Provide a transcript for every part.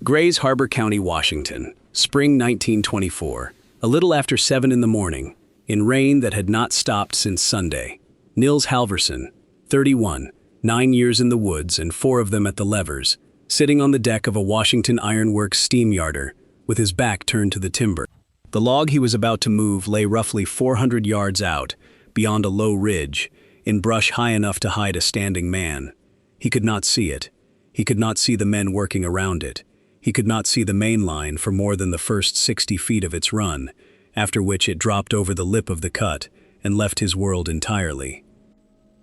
Grays Harbor County, Washington, spring 1924, a little after 7 in the morning, in rain that had not stopped since Sunday. Nils Halverson, 31, 9 years in the woods and 4 of them at the levers, sitting on the deck of a Washington Iron Works steam yarder, with his back turned to the timber. The log he was about to move lay roughly 400 yards out, beyond a low ridge, in brush high enough to hide a standing man. He could not see it. He could not see the men working around it. He could not see the main line for more than the first 60 feet of its run, after which it dropped over the lip of the cut and left his world entirely.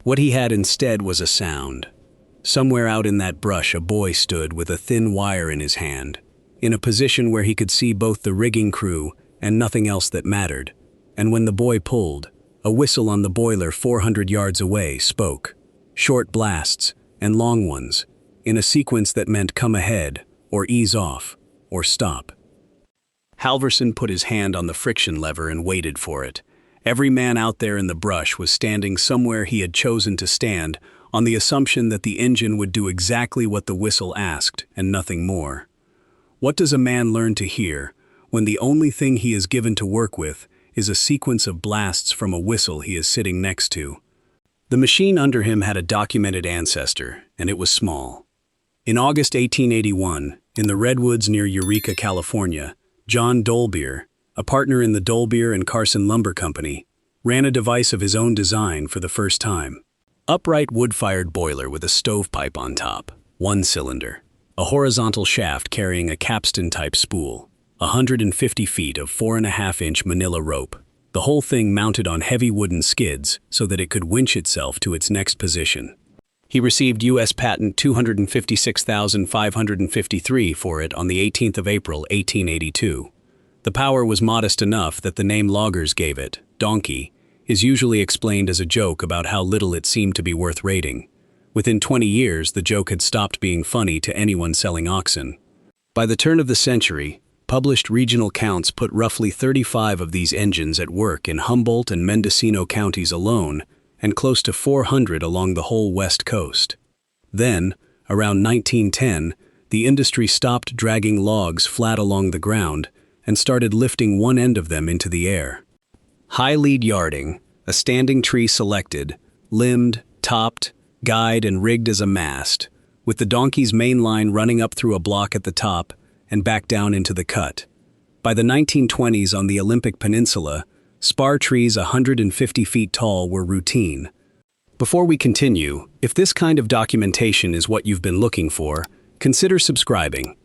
What he had instead was a sound. Somewhere out in that brush a boy stood with a thin wire in his hand, in a position where he could see both the rigging crew and nothing else that mattered. And when the boy pulled, a whistle on the boiler 400 yards away spoke, short blasts and long ones, in a sequence that meant come ahead, or ease off, or stop. Halverson put his hand on the friction lever and waited for it. Every man out there in the brush was standing somewhere he had chosen to stand, on the assumption that the engine would do exactly what the whistle asked, and nothing more. What does a man learn to hear, when the only thing he is given to work with is a sequence of blasts from a whistle he is sitting next to? The machine under him had a documented ancestor, and it was small. In August 1881, in the redwoods near Eureka, California, John Dolbear, a partner in the Dolbear and Carson Lumber Company, ran a device of his own design for the first time. Upright wood-fired boiler with a stovepipe on top, 1 cylinder, a horizontal shaft carrying a capstan-type spool, 150 feet of 4.5-inch manila rope, the whole thing mounted on heavy wooden skids so that it could winch itself to its next position. He received U.S. Patent 256,553 for it on the 18th of April, 1882. The power was modest enough that the name loggers gave it, donkey, is usually explained as a joke about how little it seemed to be worth rating. Within 20 years, the joke had stopped being funny to anyone selling oxen. By the turn of the century, published regional counts put roughly 35 of these engines at work in Humboldt and Mendocino counties alone, and close to 400 along the whole West Coast. Then, around 1910, the industry stopped dragging logs flat along the ground and started lifting one end of them into the air. High lead yarding, a standing tree selected, limbed, topped, guyed and rigged as a mast, with the donkey's main line running up through a block at the top and back down into the cut. By the 1920s on the Olympic Peninsula, spar trees 150 feet tall were routine. Before we continue, if this kind of documentation is what you've been looking for, consider subscribing.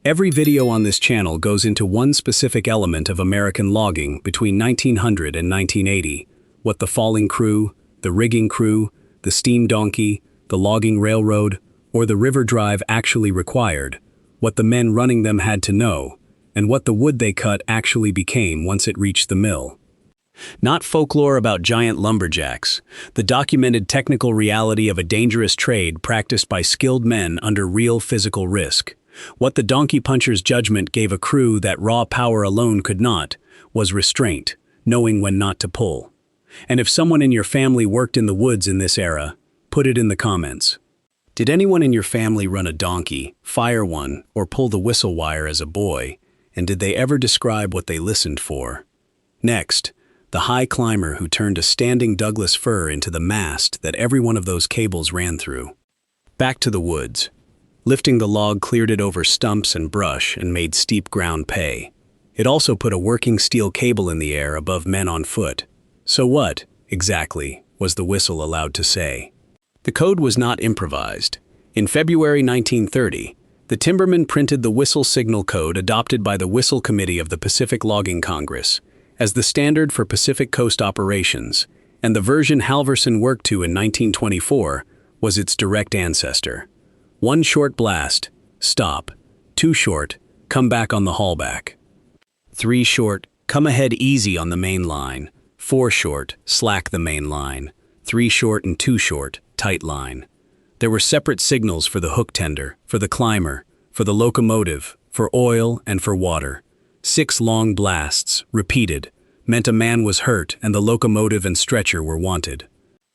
Every video on this channel goes into one specific element of American logging between 1900 and 1980, what the falling crew, the rigging crew, the steam donkey, the logging railroad, or the river drive actually required, what the men running them had to know, and what the wood they cut actually became once it reached the mill. Not folklore about giant lumberjacks, the documented technical reality of a dangerous trade practiced by skilled men under real physical risk. What the donkey puncher's judgment gave a crew that raw power alone could not, was restraint, knowing when not to pull. And if someone in your family worked in the woods in this era, put it in the comments. Did anyone in your family run a donkey, fire one, or pull the whistle wire as a boy, and did they ever describe what they listened for? Next, the high climber who turned a standing Douglas fir into the mast that every one of those cables ran through. Back to the woods. Lifting the log cleared it over stumps and brush and made steep ground pay. It also put a working steel cable in the air above men on foot. So what, exactly, was the whistle allowed to say? The code was not improvised. In February 1930, the timbermen printed the whistle signal code adopted by the Whistle Committee of the Pacific Logging Congress as the standard for Pacific Coast operations, and the version Halverson worked to in 1924 was its direct ancestor. 1 short blast, stop. 2 short, come back on the haulback. 3 short, come ahead easy on the main line. 4 short, slack the main line. 3 short and 2 short, tight line. There were separate signals for the hook tender, for the climber, for the locomotive, for oil, and for water. 6 long blasts, repeated, meant a man was hurt and the locomotive and stretcher were wanted.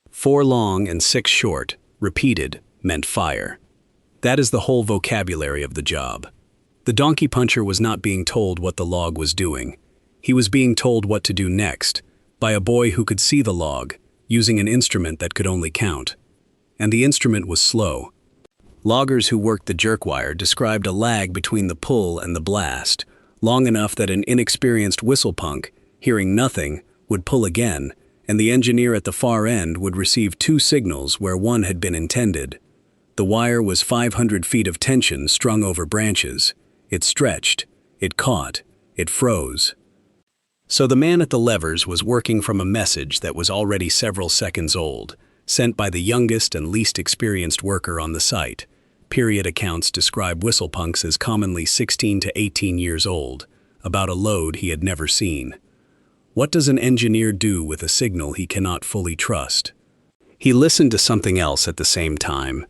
4 long and 6 short, repeated, meant fire. That is the whole vocabulary of the job. The donkey puncher was not being told what the log was doing. He was being told what to do next, by a boy who could see the log, using an instrument that could only count. And the instrument was slow. Loggers who worked the jerkwire described a lag between the pull and the blast, long enough that an inexperienced whistlepunk, hearing nothing, would pull again, and the engineer at the far end would receive two signals where one had been intended. The wire was 500 feet of tension strung over branches. It stretched, it caught, it froze. So the man at the levers was working from a message that was already several seconds old, sent by the youngest and least experienced worker on the site. Period accounts describe whistlepunks as commonly 16 to 18 years old, about a load he had never seen. What does an engineer do with a signal he cannot fully trust? He listened to something else at the same time.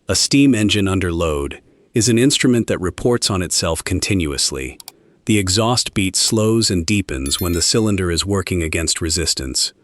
A steam engine under load is an instrument that reports on itself continuously. The exhaust beat slows and deepens when the cylinder is working against resistance.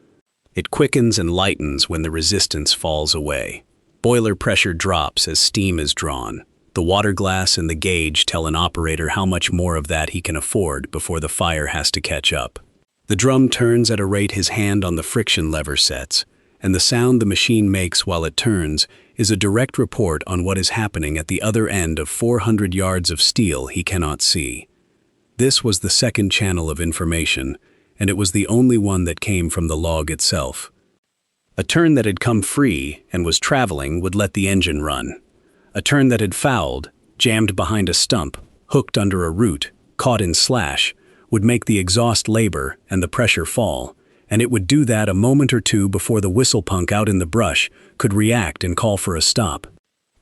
It quickens and lightens when the resistance falls away. Boiler pressure drops as steam is drawn. The water glass and the gauge tell an operator how much more of that he can afford before the fire has to catch up. The drum turns at a rate his hand on the friction lever sets, and the sound the machine makes while it turns is a direct report on what is happening at the other end of 400 yards of steel he cannot see. This was the second channel of information, and it was the only one that came from the log itself. A turn that had come free and was traveling would let the engine run. A turn that had fouled, jammed behind a stump, hooked under a root, caught in slash, would make the exhaust labor and the pressure fall, and it would do that a moment or two before the whistlepunk out in the brush could react and call for a stop.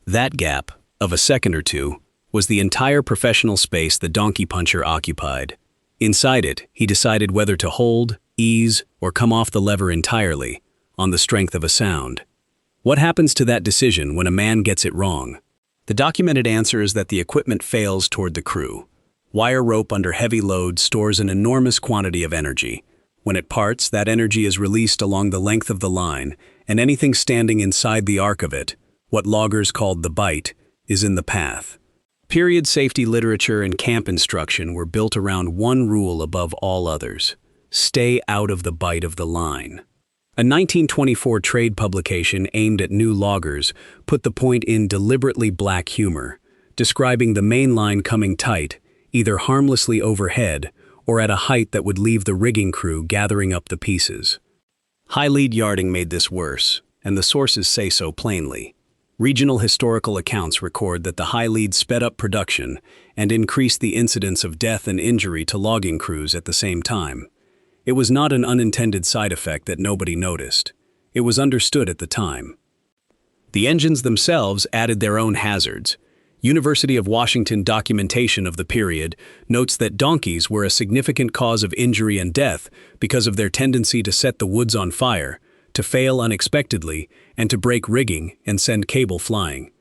That gap, of a second or two, was the entire professional space the donkey puncher occupied. Inside it, he decided whether to hold, ease, or come off the lever entirely, on the strength of a sound. What happens to that decision when a man gets it wrong? The documented answer is that the equipment fails toward the crew. Wire rope under heavy load stores an enormous quantity of energy. When it parts, that energy is released along the length of the line, and anything standing inside the arc of it, what loggers called the bight, is in the path. Period safety literature and camp instruction were built around one rule above all others: stay out of the bight of the line. A 1924 trade publication aimed at new loggers put the point in deliberately black humor, describing the main line coming tight, either harmlessly overhead or at a height that would leave the rigging crew gathering up the pieces. High lead yarding made this worse, and the sources say so plainly. Regional historical accounts record that the high lead sped up production and increased the incidence of death and injury to logging crews at the same time. It was not an unintended side effect that nobody noticed. It was understood at the time. The engines themselves added their own hazards. University of Washington documentation of the period notes that donkeys were a significant cause of injury and death because of their tendency to set the woods on fire, to fail unexpectedly, and to break rigging and send cable flying.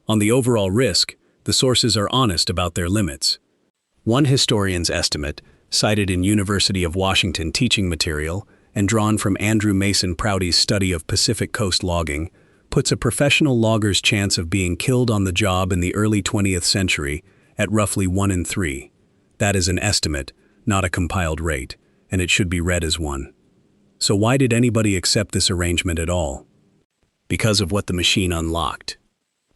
On the overall risk, the sources are honest about their limits. One historian's estimate, cited in University of Washington teaching material and drawn from Andrew Mason Prouty's study of Pacific Coast logging, puts a professional logger's chance of being killed on the job in the early 20th century at roughly 1 in 3. That is an estimate, not a compiled rate, and it should be read as one. So why did anybody accept this arrangement at all? Because of what the machine unlocked.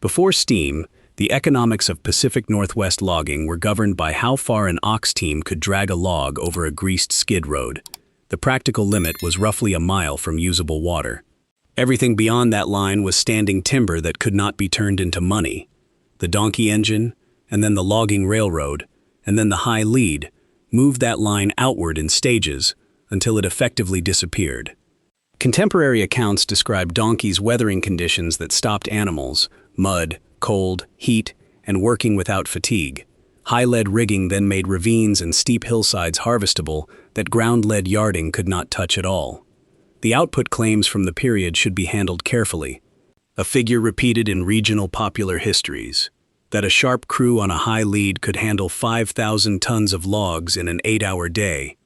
Before steam, the economics of Pacific Northwest logging were governed by how far an ox team could drag a log over a greased skid road. The practical limit was roughly a mile from usable water. Everything beyond that line was standing timber that could not be turned into money. The donkey engine, and then the logging railroad, and then the high lead, moved that line outward in stages until it effectively disappeared. Contemporary accounts describe donkeys' weathering conditions that stopped animals, mud, cold, heat, and working without fatigue. High-lead rigging then made ravines and steep hillsides harvestable that ground-lead yarding could not touch at all. The output claims from the period should be handled carefully. A figure repeated in regional popular histories, that a sharp crew on a high lead could handle 5,000 tons of logs in an 8-hour day,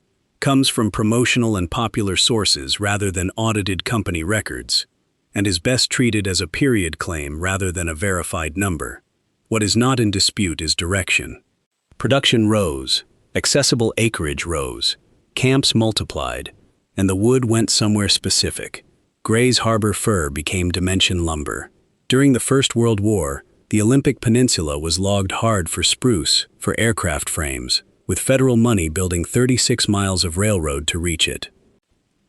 comes from promotional and popular sources rather than audited company records, and is best treated as a period claim rather than a verified number. What is not in dispute is direction. Production rose, accessible acreage rose, camps multiplied, and the wood went somewhere specific. Gray's Harbor fir became dimension lumber. During the First World War, the Olympic Peninsula was logged hard for spruce for aircraft frames, with federal money building 36 miles of railroad to reach it.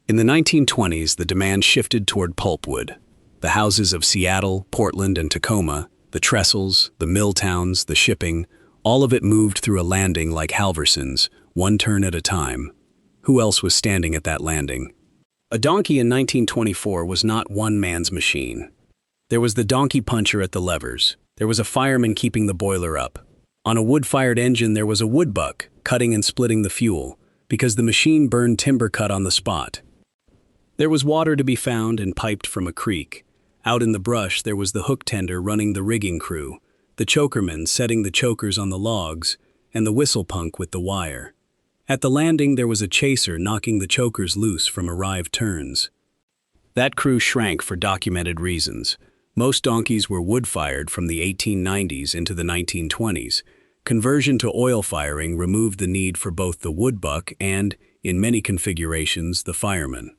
In the 1920s, the demand shifted toward pulpwood. The houses of Seattle, Portland, and Tacoma, the trestles, the mill towns, the shipping, all of it moved through a landing like Halverson's, one turn at a time. Who else was standing at that landing? A donkey in 1924 was not one man's machine. There was the donkey puncher at the levers. There was a fireman keeping the boiler up. On a wood-fired engine there was a woodbuck, cutting and splitting the fuel, because the machine burned timber cut on the spot. There was water to be found and piped from a creek. Out in the brush there was the hook tender running the rigging crew, the chokerman setting the chokers on the logs, and the whistle punk with the wire. At the landing there was a chaser knocking the chokers loose from arrived turns. That crew shrank for documented reasons. Most donkeys were wood-fired from the 1890s into the 1920s. Conversion to oil firing removed the need for both the woodbuck and, in many configurations, the fireman.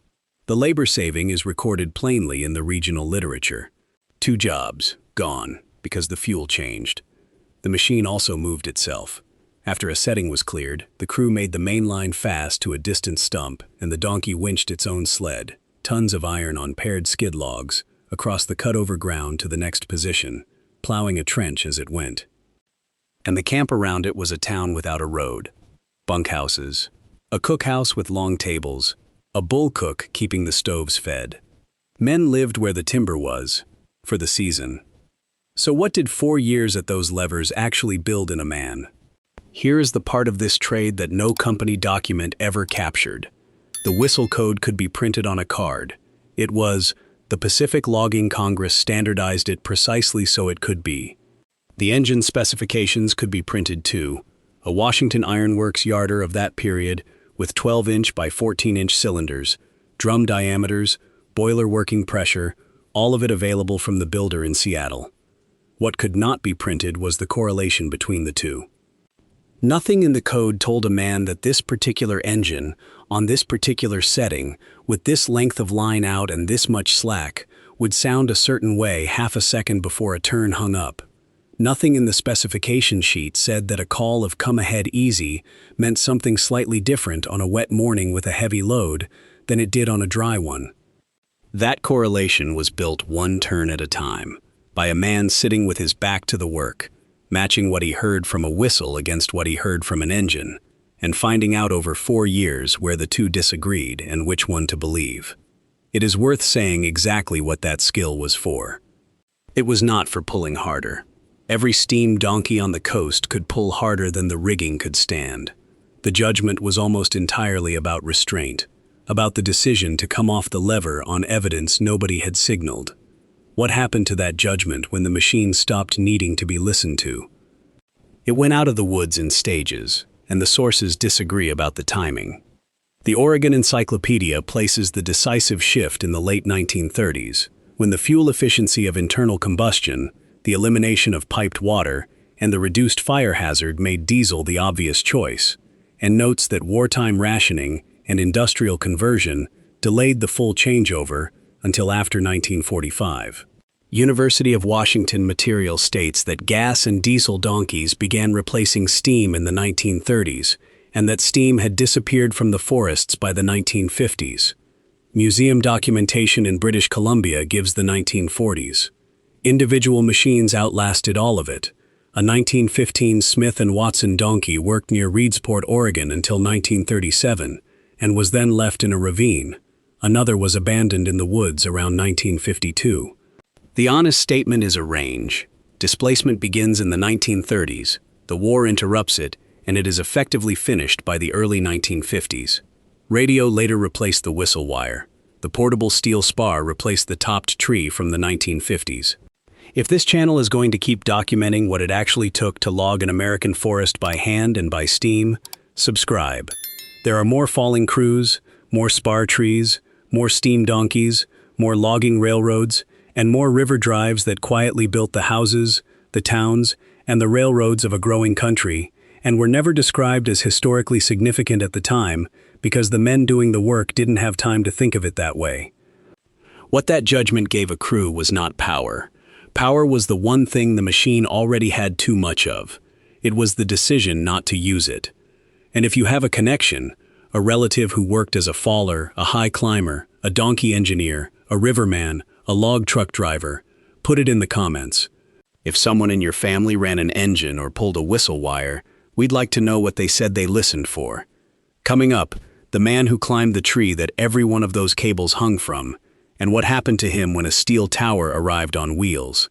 The labor saving is recorded plainly in the regional literature. 2 jobs, gone, because the fuel changed. The machine also moved itself. After a setting was cleared, the crew made the main line fast to a distant stump, and the donkey winched its own sled, tons of iron on paired skid logs, across the cut-over ground to the next position, plowing a trench as it went. And the camp around it was a town without a road. Bunkhouses, a cookhouse with long tables, a bull cook keeping the stoves fed. Men lived where the timber was, for the season. So what did 4 years at those levers actually build in a man? Here is the part of this trade that no company document ever captured. The whistle code could be printed on a card. It was, the Pacific Logging Congress standardized it precisely so it could be. The engine specifications could be printed too. A Washington Iron Works yarder of that period, with 12-inch by 14-inch cylinders, drum diameters, boiler working pressure, all of it available from the builder in Seattle. What could not be printed was the correlation between the two. Nothing in the code told a man that this particular engine, on this particular setting, with this length of line out and this much slack, would sound a certain way half a second before a turn hung up. Nothing in the specification sheet said that a call of "come ahead easy" meant something slightly different on a wet morning with a heavy load than it did on a dry one. That correlation was built one turn at a time, by a man sitting with his back to the work, matching what he heard from a whistle against what he heard from an engine, and finding out over 4 years where the two disagreed and which one to believe. It is worth saying exactly what that skill was for. It was not for pulling harder. Every steam donkey on the coast could pull harder than the rigging could stand. The judgment was almost entirely about restraint, about the decision to come off the lever on evidence nobody had signaled. What happened to that judgment when the machine stopped needing to be listened to? It went out of the woods in stages, and the sources disagree about the timing. The Oregon Encyclopedia places the decisive shift in the late 1930s, when the fuel efficiency of internal combustion, the elimination of piped water, and the reduced fire hazard made diesel the obvious choice, and notes that wartime rationing and industrial conversion delayed the full changeover until after 1945. University of Washington material states that gas and diesel donkeys began replacing steam in the 1930s, and that steam had disappeared from the forests by the 1950s. Museum documentation in British Columbia gives the 1940s. Individual machines outlasted all of it. A 1915 Smith & Watson donkey worked near Reedsport, Oregon until 1937, and was then left in a ravine. Another was abandoned in the woods around 1952. The honest statement is a range. Displacement begins in the 1930s, the war interrupts it, and it is effectively finished by the early 1950s. Radio later replaced the whistle wire. The portable steel spar replaced the topped tree from the 1950s. If this channel is going to keep documenting what it actually took to log an American forest by hand and by steam, subscribe. There are more falling crews, more spar trees, more steam donkeys, more logging railroads, and more river drives that quietly built the houses, the towns, and the railroads of a growing country, and were never described as historically significant at the time because the men doing the work didn't have time to think of it that way. What that judgment gave a crew was not power. Power was the one thing the machine already had too much of. It was the decision not to use it. And if you have a connection, a relative who worked as a faller, a high climber, a donkey engineer, a riverman, a log truck driver, put it in the comments. If someone in your family ran an engine or pulled a whistle wire, we'd like to know what they said they listened for. Coming up, the man who climbed the tree that every one of those cables hung from, and what happened to him when a steel tower arrived on wheels.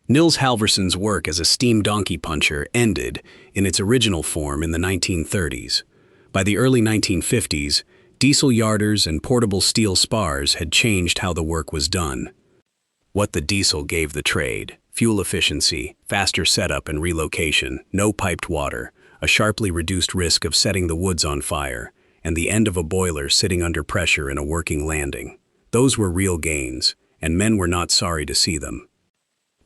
Nils Halvorsson's work as a steam donkey puncher ended, in its original form, in the 1930s. By the early 1950s, diesel yarders and portable steel spars had changed how the work was done. What the diesel gave the trade: fuel efficiency, faster setup and relocation, no piped water, a sharply reduced risk of setting the woods on fire, and the end of a boiler sitting under pressure in a working landing. Those were real gains, and men were not sorry to see them.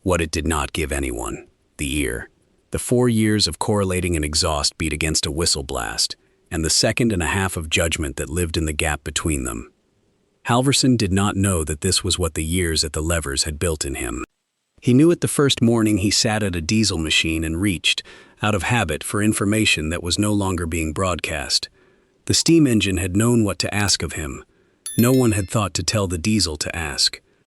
What it did not give anyone: the ear. The 4 years of correlating an exhaust beat against a whistle blast, and the 1.5 of judgment that lived in the gap between them. Halvorsson did not know that this was what the years at the levers had built in him. He knew it the first morning he sat at a diesel machine and reached, out of habit, for information that was no longer being broadcast. The steam engine had known what to ask of him. No one had thought to tell the diesel to ask.